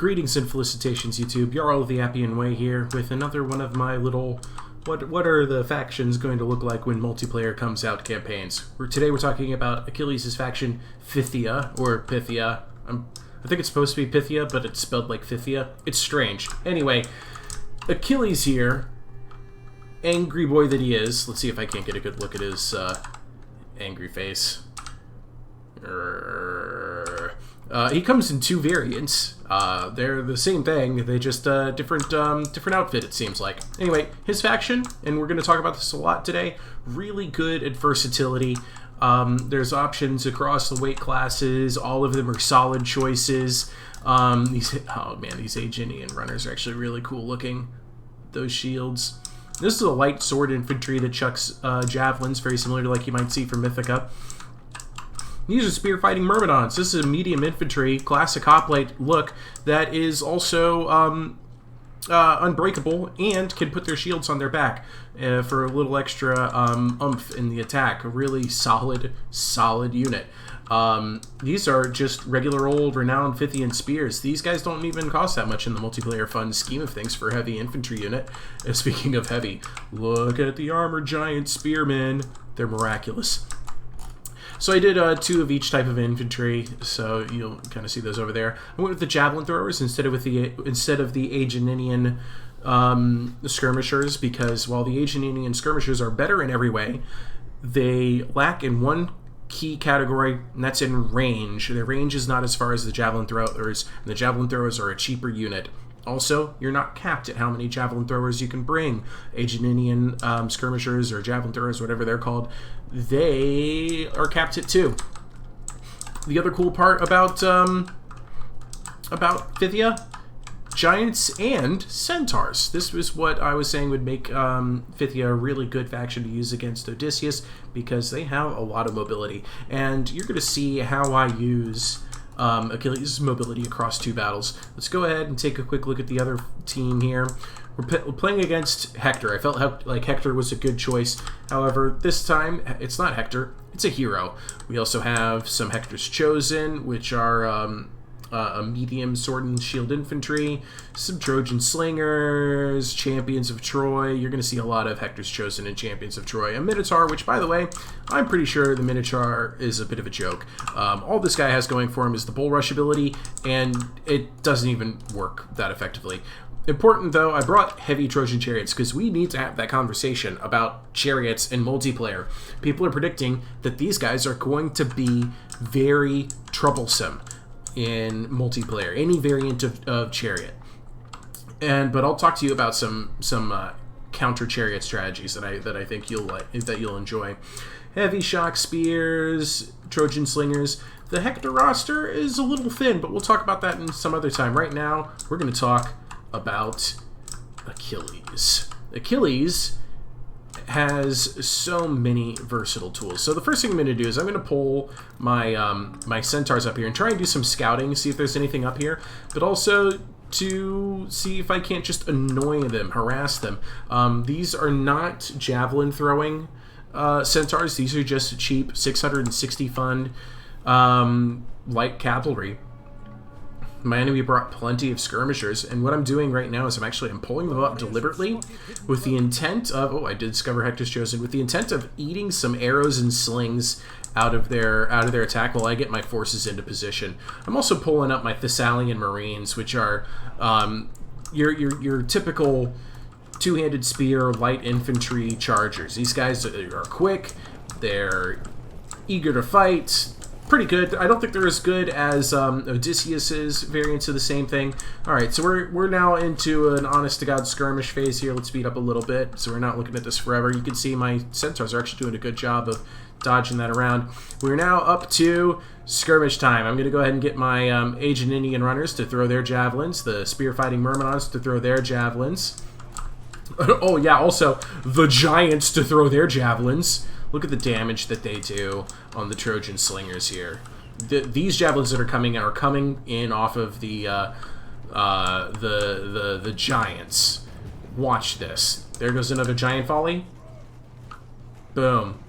Greetings and felicitations, YouTube. Jarl of the Appian Way here with another one of my little what are the factions going to look like when multiplayer comes out campaigns. Today we're talking about Achilles' faction Phthia, or Phthia. I think it's supposed to be Phthia, but it's spelled like Phthia. It's strange. Anyway, Achilles here, angry boy that he is. Let's see if I can't get a good look at his angry face. He comes in two variants. They're the same thing, they just different outfit, it seems like. Anyway, his faction, and we're going to talk about this a lot today, really good at versatility. There's options across the weight classes. All of them are solid choices. These Aeginian runners are actually really cool looking. Those shields. This is a light sword infantry that chucks javelins, very similar to like you might see from Mythica. These are spear-fighting Myrmidons. This is a medium infantry, classic hoplite look that is also unbreakable and can put their shields on their back for a little extra oomph in the attack. A really solid unit. These are just regular old renowned Phthyan spears. These guys don't even cost that much in the multiplayer fun scheme of things for a heavy infantry unit. Speaking of heavy, look at the armored giant spearmen. They're miraculous. So I did two of each type of infantry, so you'll kind of see those over there. I went with the javelin throwers instead of the Aeginian skirmishers, because while the Aeginian skirmishers are better in every way, they lack in one key category, and that's in range. Their range is not as far as the javelin throwers, and the javelin throwers are a cheaper unit. Also, you're not capped at how many javelin throwers you can bring. Aeginian skirmishers or javelin throwers, whatever they're called, they are capped at 2. The other cool part about Phthia, giants and centaurs. This was what I was saying would make Phthia a really good faction to use against Odysseus, because they have a lot of mobility. And you're going to see how I use Achilles' mobility across 2 battles. Let's go ahead and take a quick look at the other team here. We're playing against Hector. I felt like Hector was a good choice. However, this time, it's not Hector. It's a hero. We also have some Hector's Chosen, which are a medium sword and shield infantry, some Trojan slingers, champions of Troy. You're going to see a lot of Hector's Chosen and champions of Troy. A Minotaur, which, by the way, I'm pretty sure the Minotaur is a bit of a joke. All this guy has going for him is the bull rush ability, and it doesn't even work that effectively. Important, though, I brought heavy Trojan chariots because we need to have that conversation about chariots and multiplayer. People are predicting that these guys are going to be very troublesome in multiplayer, any variant of chariot. But I'll talk to you about some counter chariot strategies that I think you'll enjoy. Heavy shock spears, Trojan slingers. The Hector roster is a little thin, but we'll talk about that in some other time. Right now, we're going to talk about Achilles. Achilles has so many versatile tools. So the first thing I'm going to do is I'm going to pull my my centaurs up here and try and do some scouting, see if there's anything up here, but also to see if I can't just annoy them, harass them. These are not javelin throwing centaurs. These are just cheap 660 fund light cavalry. My enemy brought plenty of skirmishers, and what I'm doing right now is I'm pulling them up deliberately with the intent of, I did discover Hector's Chosen, with the intent of eating some arrows and slings out of their attack while I get my forces into position. I'm also pulling up my Thesalian Marines, which are your typical two-handed spear light infantry chargers. These guys are quick, they're eager to fight. Pretty good. I don't think they're as good as Odysseus's variants of the same thing. Alright, so we're now into an honest-to-God skirmish phase here. Let's speed up a little bit so we're not looking at this forever. You can see my centaurs are actually doing a good job of dodging that around. We're now up to skirmish time. I'm going to go ahead and get my Aeginian runners to throw their javelins, the spear-fighting Myrmidons to throw their javelins. Oh yeah, also the giants to throw their javelins. Look at the damage that they do on the Trojan slingers here. These javelins that are coming in off of the giants. Watch this. There goes another giant volley. Boom,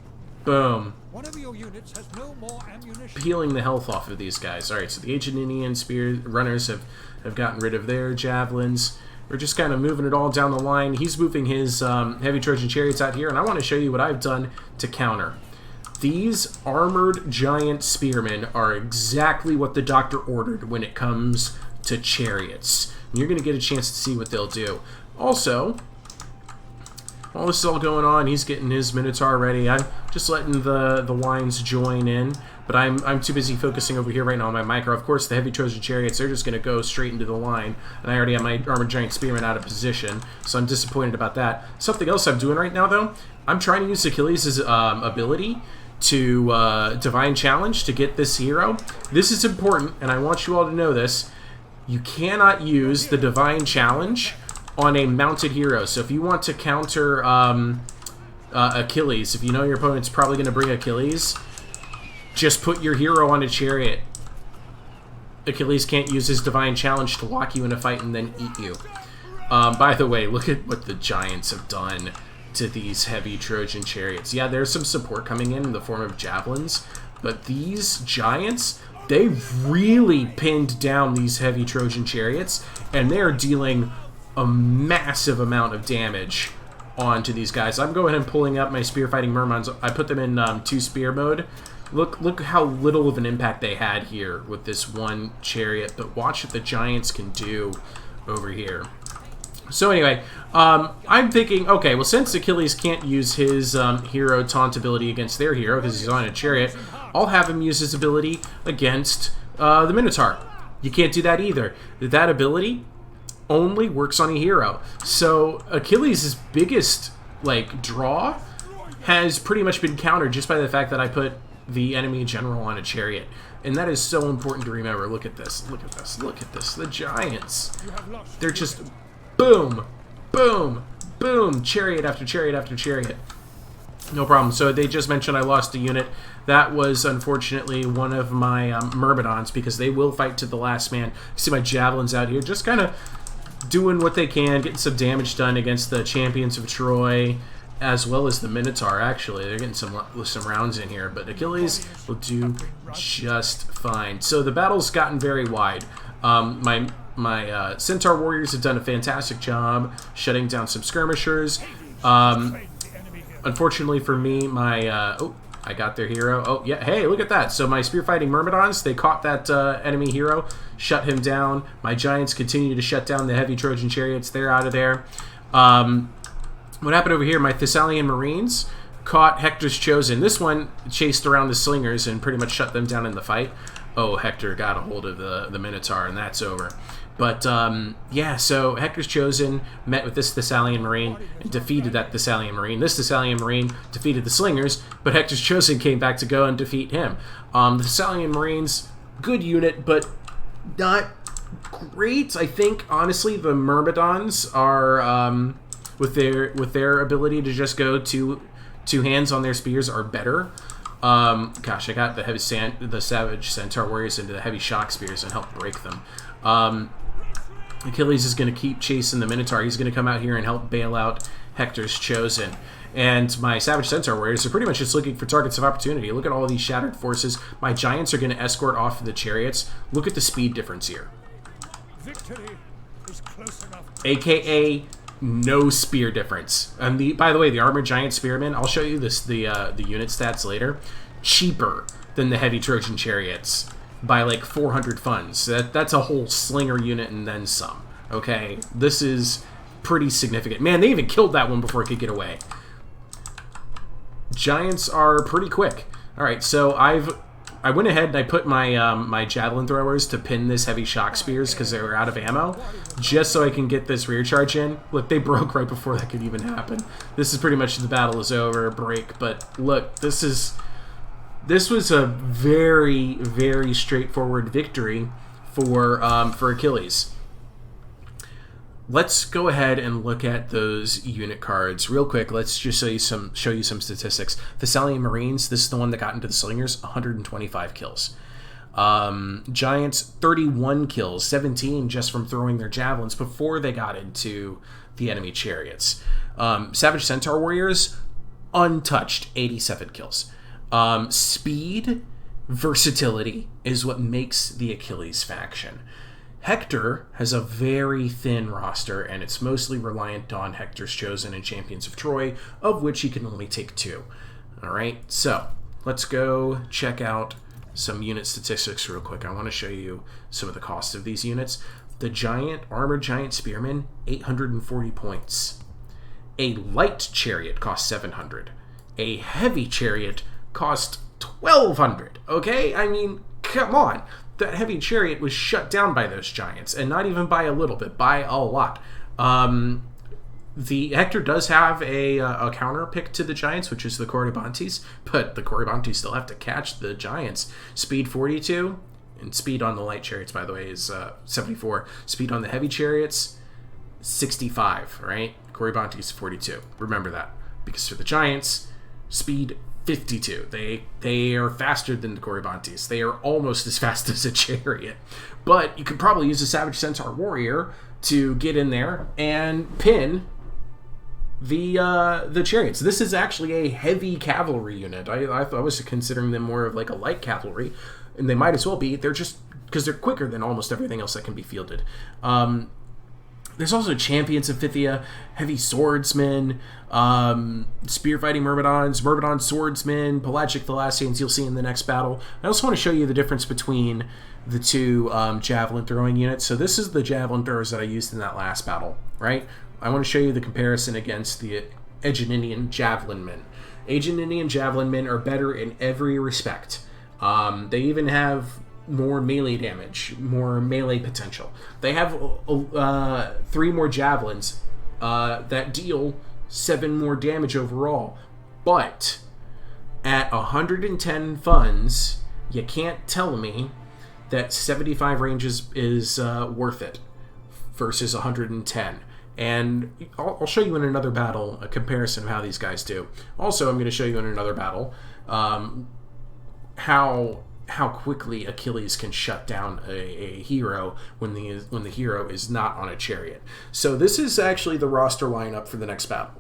boom, One of your units has no more ammunition. Peeling the health off of these guys. Alright, so the ancient Indian spear runners have gotten rid of their javelins. We're just kind of moving it all down the line. He's moving his heavy Trojan chariots out here, and I want to show you what I've done to counter. These armored giant spearmen are exactly what the doctor ordered when it comes to chariots. And you're going to get a chance to see what they'll do. Also, while this is all going on, he's getting his Minotaur ready. I'm just letting the wines join in, but I'm too busy focusing over here right now on my micro. Of course, the heavy Trojan chariots, they're just going to go straight into the line, and I already have my armored giant spearmen out of position, so I'm disappointed about that. Something else I'm doing right now, though, I'm trying to use Achilles' ability to Divine Challenge to get this hero. This is important, and I want you all to know this. You cannot use the Divine Challenge on a mounted hero. So if you want to counter Achilles, if you know your opponent's probably going to bring Achilles, just put your hero on a chariot. Achilles can't use his Divine Challenge to lock you in a fight and then eat you. By the way, look at what the giants have done to these heavy Trojan chariots. Yeah, there's some support coming in the form of javelins, but these giants, they've really pinned down these heavy Trojan chariots, and they're dealing a massive amount of damage onto these guys. I'm going and pulling up my spear fighting mermans. I put them in 2-spear mode. Look how little of an impact they had here with this one chariot, but watch what the giants can do over here. So anyway, I'm thinking, okay, well, since Achilles can't use his hero taunt ability against their hero because he's on a chariot, I'll have him use his ability against the Minotaur. You can't do that either. That ability only works on a hero. So Achilles' biggest draw has pretty much been countered just by the fact that I put the enemy general on a chariot. And that is so important to remember. Look at this. Look at this. Look at this. The giants. They're just boom, boom, boom. Chariot after chariot after chariot. No problem. So they just mentioned I lost a unit. That was unfortunately one of my Myrmidons, because they will fight to the last man. You see my javelins out here just kind of doing what they can, getting some damage done against the champions of Troy, as well as the Minotaur. Actually, they're getting some rounds in here, but Achilles will do just fine. So the battle's gotten very wide. My Centaur warriors have done a fantastic job shutting down some skirmishers. Unfortunately for me, my I got their hero. Oh yeah, hey, look at that. So my spear fighting Myrmidons, they caught that enemy hero, shut him down. My giants continue to shut down the heavy Trojan chariots. They're out of there. What happened over here? My Thesalian Marines caught Hector's Chosen. This one chased around the slingers and pretty much shut them down in the fight. Oh, Hector got a hold of the Minotaur, and that's over. But, yeah, so Hector's Chosen met with this Thessalian Marine and defeated that Thessalian Marine. This Thessalian Marine defeated the Slingers, but Hector's Chosen came back to go and defeat him. The Thessalian Marines, good unit, but not great. I think, honestly, the Myrmidons are, with their ability to just go two hands on their spears, are better. Gosh, I got the Savage Centaur Warriors into the heavy shock spears and helped break them. Achilles is going to keep chasing the Minotaur. He's going to come out here and help bail out Hector's Chosen. And my Savage Centaur Warriors are pretty much just looking for targets of opportunity. Look at all these shattered forces. My giants are going to escort off of the chariots. Look at the speed difference here. Victory is close enough. AKA no spear difference. And by the way, the armored giant spearmen, I'll show you the unit stats later, cheaper than the heavy Trojan chariots by like 400 funds. That's a whole slinger unit and then some. Okay, this is pretty significant. Man, they even killed that one before it could get away. Giants are pretty quick. All right, so I went ahead and I put my my javelin throwers to pin this heavy shock spears because they were out of ammo, just so I can get this rear charge in. Look, they broke right before that could even happen. This is pretty much the battle is over, break. But look, this was a very, very straightforward victory for Achilles. Let's go ahead and look at those unit cards real quick. Let's just show you some statistics. Thessalian Marines, this is the one that got into the slingers, 125 kills. Giants, 31 kills, 17 just from throwing their javelins before they got into the enemy chariots. Savage Centaur Warriors, untouched, 87 kills. Speed, versatility is what makes the Achilles faction. Hector has a very thin roster, and it's mostly reliant on Hector's Chosen and Champions of Troy, of which he can only take 2. Alright, so let's go check out some unit statistics real quick. I want to show you some of the cost of these units. The Armored Giant Spearmen, 840 points. A Light Chariot costs 700. A Heavy Chariot cost 1,200. Okay? I mean, come on. That Heavy Chariot was shut down by those giants, and not even by a little bit, by a lot. The Hector does have a counter pick to the giants, which is the Corybantes, but the Corybantes still have to catch the giants. Speed 42, and speed on the light chariots, by the way, is 74. Speed on the heavy chariots, 65, right? Corybantes 42. Remember that, because for the giants, speed 52. They are faster than the Corybantes. They are almost as fast as a chariot. But you could probably use a Savage Centaur Warrior to get in there and pin the chariots. This is actually a heavy cavalry unit. I was considering them more of like a light cavalry, and they might as well be. They're just because they're quicker than almost everything else that can be fielded. There's also Champions of Phthia, Heavy Swordsmen, Spear-Fighting Myrmidons, Myrmidon Swordsmen, Pelagic Thalassians you'll see in the next battle. I also want to show you the difference between the two javelin throwing units. So this is the javelin throwers that I used in that last battle, right? I want to show you the comparison against the Aegininian Javelin Men. Aegininian Javelin Men are better in every respect. They even have more melee damage, more melee potential. They have 3 more javelins that deal 7 more damage overall. But at 110 funds, you can't tell me that 75 range is worth it versus 110. And I'll show you in another battle a comparison of how these guys do. Also, I'm going to show you in another battle how quickly Achilles can shut down a hero when the hero is not on a chariot. So this is actually the roster lineup for the next battle.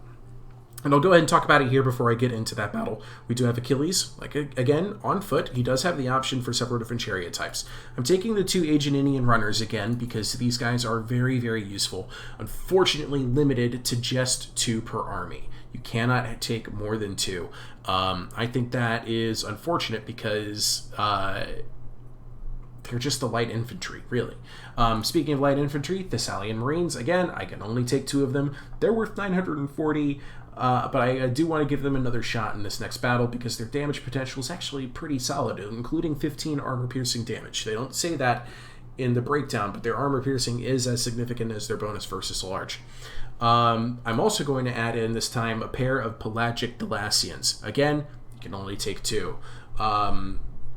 And I'll go ahead and talk about it here before I get into that battle. We do have Achilles, like again, on foot. He does have the option for several different chariot types. I'm taking the 2 Aegininian runners again because these guys are very, very useful. Unfortunately, limited to just 2 per army. You cannot take more than 2. I think that is unfortunate because they're just the light infantry, really. Speaking of light infantry, Thesalian Marines, again, I can only take 2 of them. They're worth 940, but I do want to give them another shot in this next battle because their damage potential is actually pretty solid, including 15 armor-piercing damage. They don't say that in the breakdown, but their armor-piercing is as significant as their bonus versus large. I'm also going to add in this time a pair of Pelagic Thalassians. Again, you can only take 2.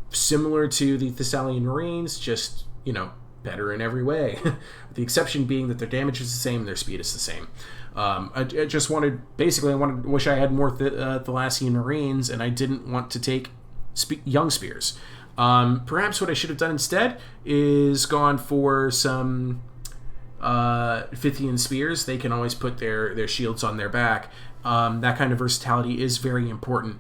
Similar to the Thesalian Marines, just, better in every way. The exception being that their damage is the same and their speed is the same. I wish I had more Thalassian Marines, and I didn't want to take young spears. Perhaps what I should have done instead is gone for some Phthyan spears. They can always put their shields on their back. That kind of versatility is very important.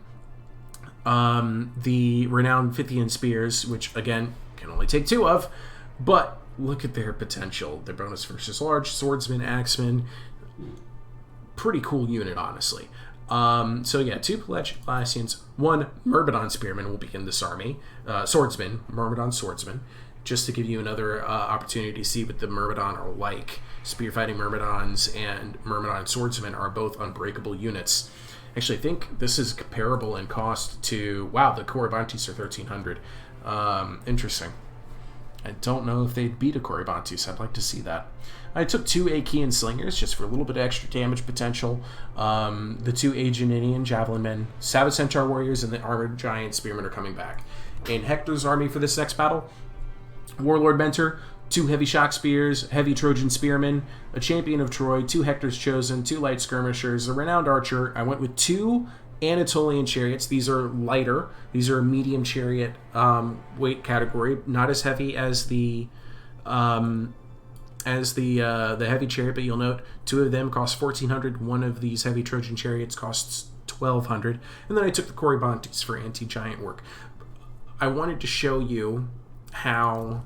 The renowned Phthyan spears, which again can only take 2 of, but look at their potential. Their bonus versus large, swordsman, axeman, pretty cool unit, honestly. So yeah, 2 Pelagic Thalassians, 1 Myrmidon Spearman will be in this army. Swordsman, Myrmidon Swordsman, just to give you another opportunity to see what the Myrmidon are like. Spear-fighting Myrmidons and Myrmidon Swordsmen are both unbreakable units. Actually, I think this is comparable in cost to... Wow, the Corybantes are 1,300. Interesting. I don't know if they'd beat a Corybantes. I'd like to see that. I took 2 Achaean Slingers just for a little bit of extra damage potential. The 2 Aegininian Javelin Men, Savage Centaur Warriors, and the Armored Giant Spearmen are coming back. In Hector's army for this next battle, Warlord Mentor, 2 Heavy Shock Spears, Heavy Trojan Spearmen, a Champion of Troy, 2 Hector's Chosen, 2 Light Skirmishers, a Renowned Archer. I went with 2 Anatolian Chariots. These are lighter. These are a medium chariot weight category, not as heavy as the heavy chariot, but you'll note 2 of them cost 1,400. One of these heavy Trojan chariots costs 1,200. And then I took the Corybantes for anti-giant work. I wanted to show you how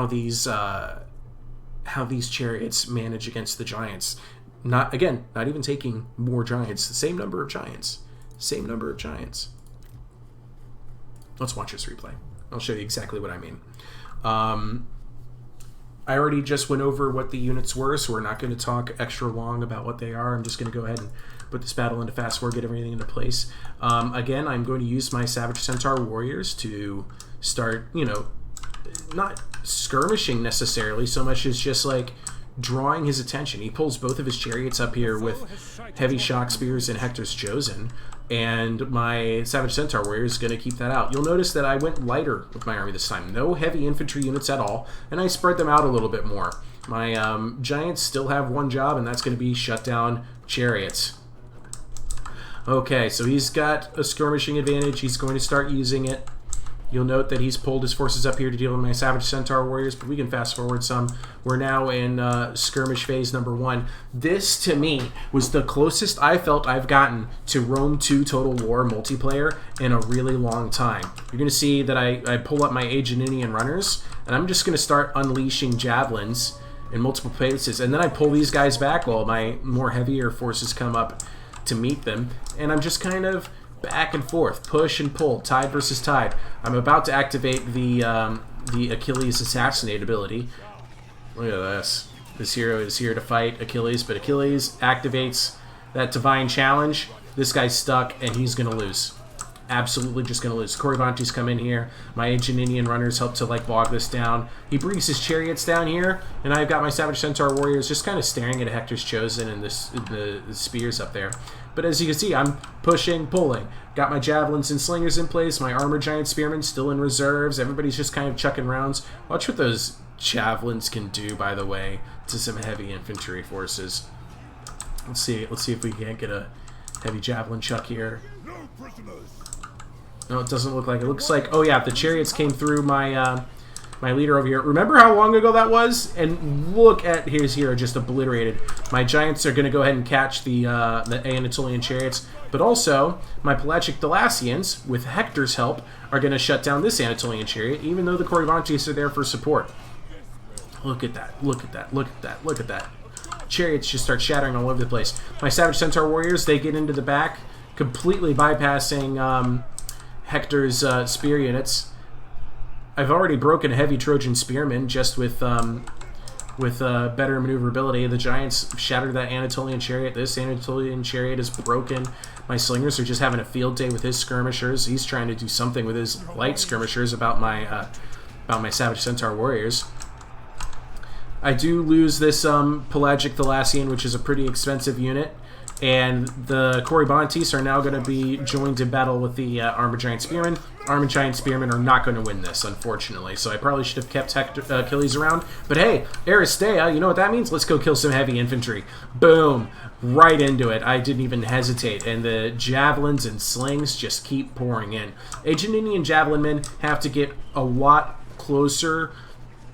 these chariots manage against the giants. Not even taking more giants. The same number of giants. Same number of giants. Let's watch this replay. I'll show you exactly what I mean. I already just went over what the units were, so we're not going to talk extra long about what they are. I'm just going to go ahead and put this battle into fast forward, get everything into place. Again, I'm going to use my Savage Centaur warriors to start, not skirmishing necessarily so much as just like drawing his attention. He pulls both of his chariots up here with heavy shock spears and Hector's Chosen, and my Savage Centaur warrior is going to keep that out. You'll notice that I went lighter with my army this time. No heavy infantry units at all, and I spread them out a little bit more. My giants still have one job, and that's going to be shut down chariots. Okay, so he's got a skirmishing advantage. He's going to start using it. You'll note that he's pulled his forces up here to deal with my Savage Centaur warriors, but we can fast forward some. We're now in skirmish phase number 1. This, to me, was the closest I felt I've gotten to Rome 2 Total War multiplayer in a really long time. You're going to see that I pull up my Aegininian runners, and I'm just going to start unleashing javelins in multiple places, and then I pull these guys back while my more heavier forces come up to meet them, and I'm just kind of back and forth, push and pull, tide versus tide. I'm about to activate the Achilles assassinate ability. Look at this. This hero is here to fight Achilles, but Achilles activates that divine challenge. This guy's stuck, and he's going to lose. Absolutely just going to lose. Corybantes come in here. My Aegininian runners help to bog this down. He brings his chariots down here, and I've got my Savage Centaur warriors just kind of staring at Hector's Chosen and the spears up there. But as you can see, I'm pushing, pulling. Got my javelins and slingers in place. My armored giant spearmen still in reserves. Everybody's just kind of chucking rounds. Watch what those javelins can do, by the way, to some heavy infantry forces. Let's see if we can't get a heavy javelin chuck here. No, it doesn't look like it. It looks like, oh yeah, the chariots came through my my leader over here. Remember how long ago that was? And look at his hero just obliterated. My giants are going to go ahead and catch the Anatolian chariots, but also my pelagic Thalassians, with Hector's help, are going to shut down this Anatolian chariot, even though the Corybantes are there for support. Look at that, look at that, look at that, look at that. Chariots just start shattering all over the place. My Savage Centaur warriors, they get into the back, completely bypassing Hector's spear units. I've already broken heavy Trojan spearmen just with better maneuverability. The giants shattered that Anatolian chariot. This Anatolian chariot is broken. My slingers are just having a field day with his skirmishers. He's trying to do something with his light skirmishers about my Savage Centaur warriors. I do lose this pelagic Thalassian, which is a pretty expensive unit. And the Corybantes are now going to be joined in battle with the Armored Giant Spearmen. Armored Giant Spearmen are not going to win this, unfortunately. So I probably should have kept Achilles around. But hey, Aristea, you know what that means? Let's go kill some heavy infantry. Boom! Right into it. I didn't even hesitate. And the javelins and slings just keep pouring in. Aegininian javelin men have to get a lot closer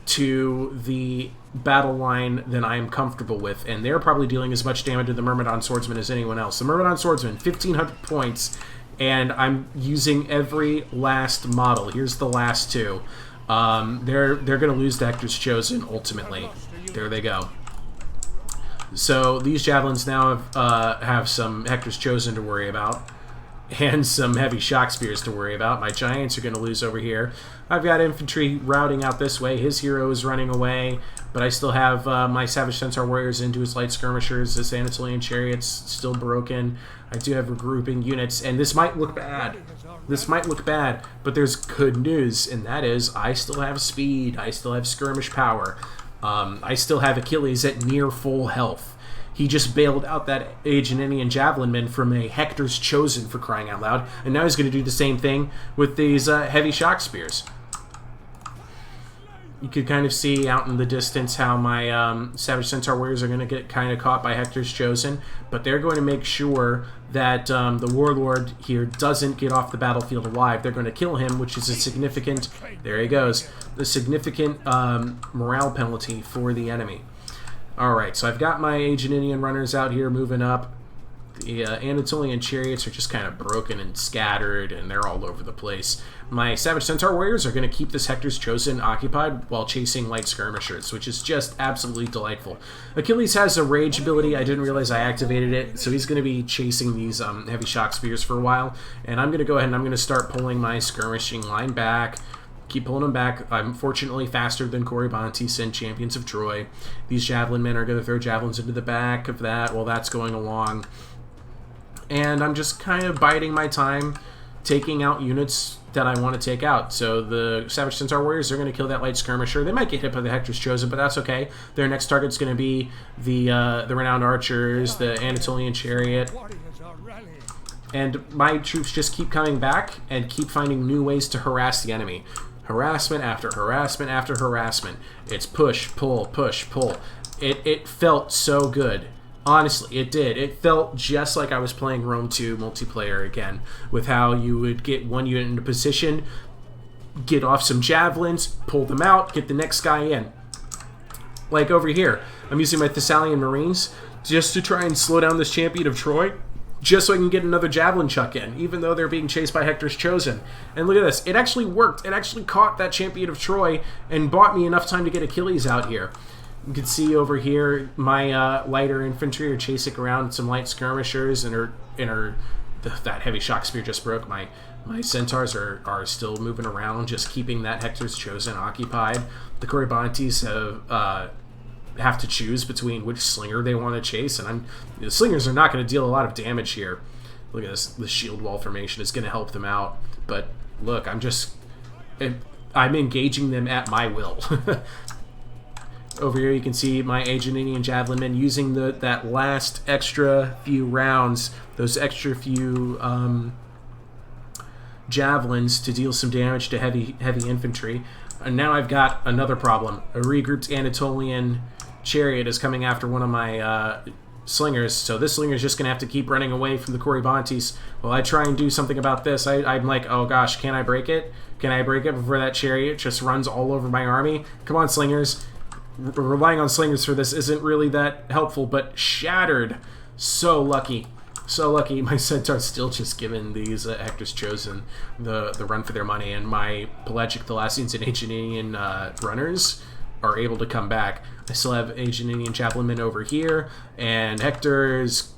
to the battle line than I am comfortable with, and they're probably dealing as much damage to the Merman Swordsman as anyone else. The Merman Swordsman, 1,500 points, and I'm using every last model. Here's the last two. They're going to lose to Hector's Chosen, ultimately. There they go. So these javelins now have some Hector's Chosen to worry about, and some heavy shock spears to worry about. My giants are going to lose over here. I've got infantry routing out this way. His hero is running away, but I still have my Savage Centaur warriors into his light skirmishers. This Anatolian chariot's still broken. I do have regrouping units, and this might look bad. This might look bad, but there's good news, and that is I still have speed. I still have skirmish power. I still have Achilles at near full health. He just bailed out that Aegininian javelin men from a Hector's Chosen, for crying out loud, and now he's going to do the same thing with these heavy shock spears. You could kind of see out in the distance how my Savage Centaur warriors are going to get kind of caught by Hector's Chosen, but they're going to make sure that the Warlord here doesn't get off the battlefield alive. They're going to kill him, which is a significant, there he goes, a significant morale penalty for the enemy. Alright, so I've got my Aegininian runners out here moving up. The Anatolian chariots are just kind of broken and scattered, and they're all over the place. My Savage Centaur warriors are going to keep this Hector's Chosen occupied while chasing light skirmishers, which is just absolutely delightful. Achilles has a rage ability. I didn't realize I activated it, so he's going to be chasing these heavy shock spears for a while. And I'm going to go ahead and I'm going to start pulling my skirmishing line back. Keep pulling them back. I'm fortunately faster than Corybantes and Champions of Troy. These javelin men are going to throw javelins into the back of that while that's going along. And I'm just kind of biding my time, taking out units that I want to take out. So the Savage Centaur warriors are going to kill that light skirmisher. They might get hit by the Hector's Chosen, but that's okay. Their next target's going to be the renowned archers, the Anatolian chariot. And my troops just keep coming back and keep finding new ways to harass the enemy. Harassment after harassment after harassment. It's push, pull, push, pull. It felt so good. Honestly, it did. It felt just like I was playing Rome 2 multiplayer again, with how you would get one unit into position, get off some javelins, pull them out, get the next guy in. Like over here, I'm using my Thesalian Marines just to try and slow down this champion of Troy, just so I can get another javelin chuck in, even though they're being chased by Hector's Chosen. And look at this. It actually worked. It actually caught that champion of Troy and bought me enough time to get Achilles out here. You can see over here my lighter infantry are chasing around some light skirmishers, and that heavy shock spear just broke. My centaurs are still moving around, just keeping that Hector's Chosen occupied. The Corybantes have to choose between which slinger they want to chase, and the slingers are not going to deal a lot of damage here. Look at this. The shield wall formation is going to help them out, but look, I'm engaging them at my will. Over here you can see my Aeginenian javelin men using that last extra few rounds, those extra few javelins to deal some damage to heavy infantry. And now I've got another problem. A regrouped Anatolian chariot is coming after one of my slingers, so this slinger is just going to have to keep running away from the Corybantes while I try and do something about this. I'm like, oh gosh, can I break it? Can I break it before that chariot just runs all over my army? Come on, slingers. Relying on slingers for this isn't really that helpful, but shattered. So lucky. So lucky. My Centaur's still just giving these Hector's Chosen the run for their money, and my pelagic Thalassians and Aeginenian runners are able to come back. I still have Aeginenian chaplainmen over here, and Hector's...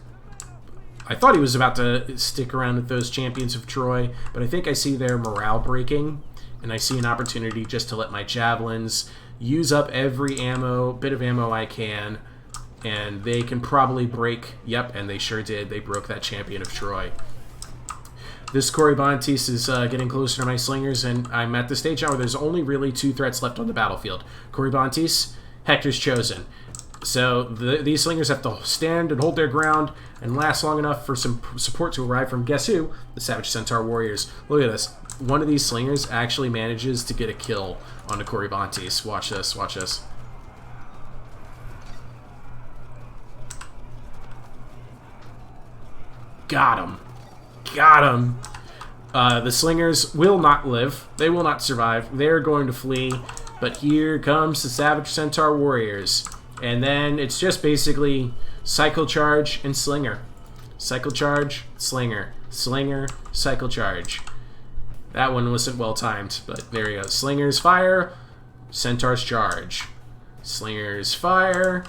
I thought he was about to stick around with those Champions of Troy, but I think I see their morale breaking, and I see an opportunity just to let my javelins use up every bit of ammo I can, and they can probably break. Yep, and they sure did. They broke that Champion of Troy. This Corybantes is getting closer to my slingers, and I'm at the stage now where there's only really 2 threats left on the battlefield. Corybantes, Hector's Chosen. So these slingers have to stand and hold their ground and last long enough for some support to arrive from, guess who? The Savage Centaur warriors. Look at this. One of these slingers actually manages to get a kill on the Corybantes. Watch this, watch this. Got him. Got him. The slingers will not live. They will not survive. They're going to flee. But here comes the Savage Centaur warriors. And then it's just basically cycle charge and slinger. Cycle charge, slinger. Slinger, cycle charge. That one wasn't well timed, but there you go. Slingers fire, Centaurs charge. Slingers fire,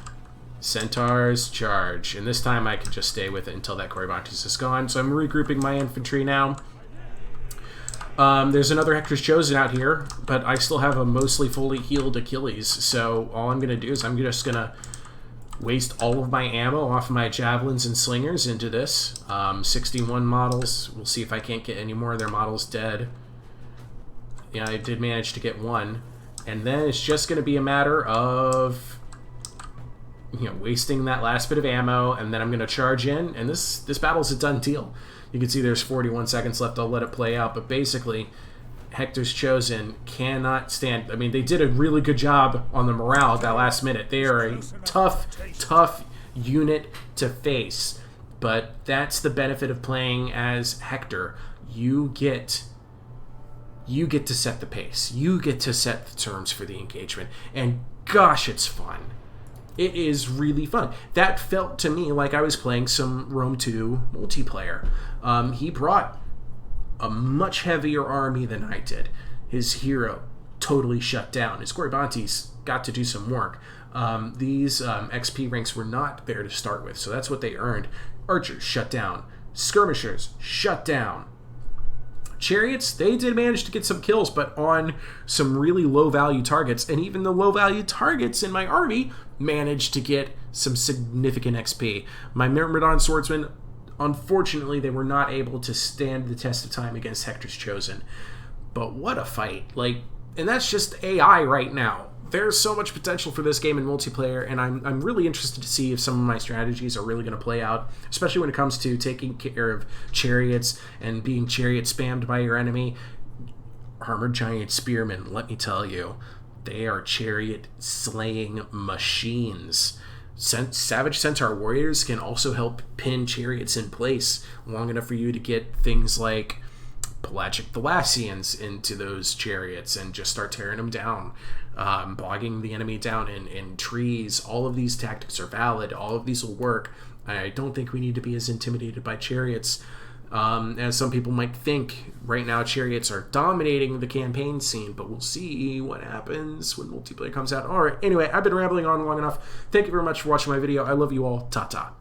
Centaurs charge. And this time I can just stay with it until that Corybantes is gone. So I'm regrouping my infantry now. There's another Hector's Chosen out here, but I still have a mostly fully healed Achilles. So all I'm going to do is I'm just going to waste all of my ammo off my javelins and slingers into this. 61 models. We'll see if I can't get any more of their models dead. Yeah, I did manage to get one. And then it's just going to be a matter of, wasting that last bit of ammo, and then I'm going to charge in, and this battle's a done deal. You can see there's 41 seconds left. I'll let it play out, but basically, Hector's Chosen cannot stand... I mean, they did a really good job on the morale at that last minute. They are a tough unit to face, but that's the benefit of playing as Hector. You get to set the pace. You get to set the terms for the engagement, and gosh, it's fun. It is really fun. That felt to me like I was playing some Rome 2 multiplayer. He brought a much heavier army than I did. His hero totally shut down. His Corybantes got to do some work. These XP ranks were not there to start with, so that's what they earned. Archers shut down. Skirmishers shut down. Chariots, they did manage to get some kills, but on some really low-value targets, and even the low-value targets in my army managed to get some significant XP. My Merman Swordsman, unfortunately, they were not able to stand the test of time against Hector's Chosen. But what a fight. And that's just AI right now. There's so much potential for this game in multiplayer, and I'm really interested to see if some of my strategies are really going to play out, especially when it comes to taking care of chariots and being chariot spammed by your enemy. Armored Giant Spearmen, let me tell you, they are chariot slaying machines. Savage Centaur warriors can also help pin chariots in place long enough for you to get things like pelagic Thesalians into those chariots and just start tearing them down. Bogging the enemy down in trees. All of these tactics are valid. All of these will work. I don't think we need to be as intimidated by chariots as some people might think. Right now, chariots are dominating the campaign scene, but we'll see what happens when multiplayer comes out. All right, anyway, I've been rambling on long enough. Thank you very much for watching my video. I love you all. Ta-ta.